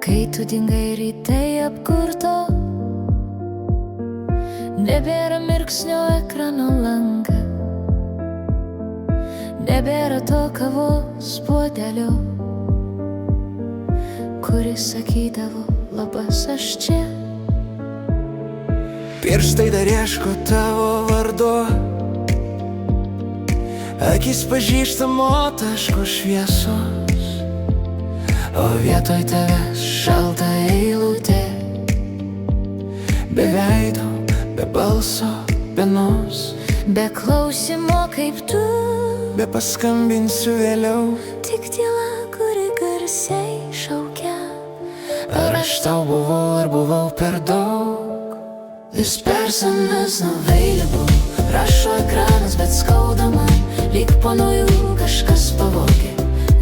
Kai tu dingai rytai apkurto, nebėra mirksnio ekrano lange, nebėra to kavos puodelio, kuris sakydavo labas aš čia. Pirštai dar ieško tavo vardo, akis pažįstamo taško šviesos, o vietoj tavęs šalta eilutė, be veido, be balso, be nos, be klausimo kaip tu, be paskambinsiu vėliau. tik tyla, kuri garsiai šaukia. Ar aš tau buvau, ar buvau per daug? This person is available, rašo ekranas, bet skauda man, lyg po naujų kažkas pavogė,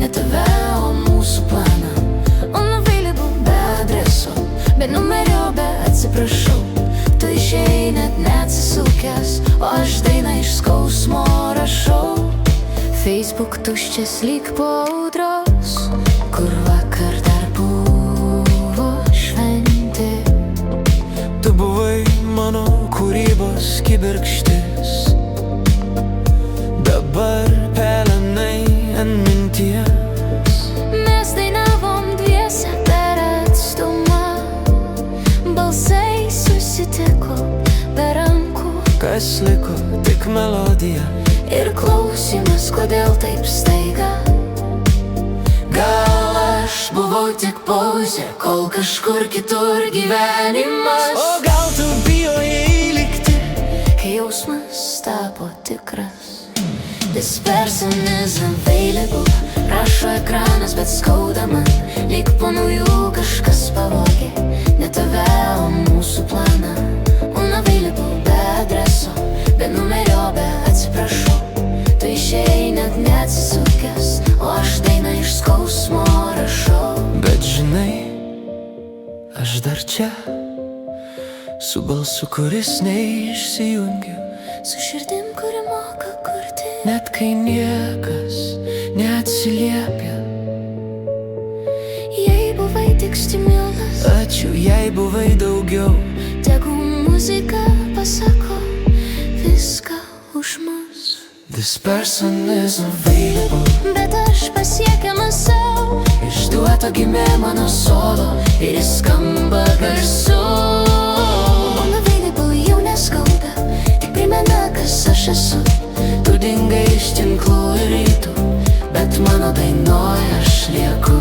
ne tave, o mūsų planą. Unavailable, be adreso, be numerio, be atsiprašau, tu išėjai net neatsisukęs, o aš dainą iš skausmo rašau. Facebook tuščias lyg po audros, kur vakar dar buvo šventė. Tu buvai mano kūrybos kibirkštis, dabar pelenai ant minties. Mes dainavom dviese per atstumą, balsai susitiko be rankų, Kas liko, tik melodija ir klausimas, kodėl taip staiga. Gal aš buvau tik pauzė, kol kažkur kitur gyvenimas. O gal tu bijojai likti, Kai jausmas tapo tikras. This person is available, rašo ekranas, bet skauda man, lyg po naujų kažkas pavogė, ne tave, o mūsų planą. Unavailable, be adreso, be numerio, be atsiprašau, tu išėjai net neatsisukęs, o aš dainą iš skausmo rašau. bet žinai, aš dar čia, su balsu, kuris neišsijungia, Su širdim, kuri moka kurti, net kai niekas neatsiliepia. jei buvai tik stimulas, Ačiū, jei buvai daugiau. tegu muzika pasako viską už mus. This person is available, Bet aš pasiekiamas savo, išduota gimė mano solo ir jis skamba garsu. Unavailable jau neskauda, tik primena, kas aš esu. Tu dingai iš tinklų ir rytų, bet mano dainoje aš lieku.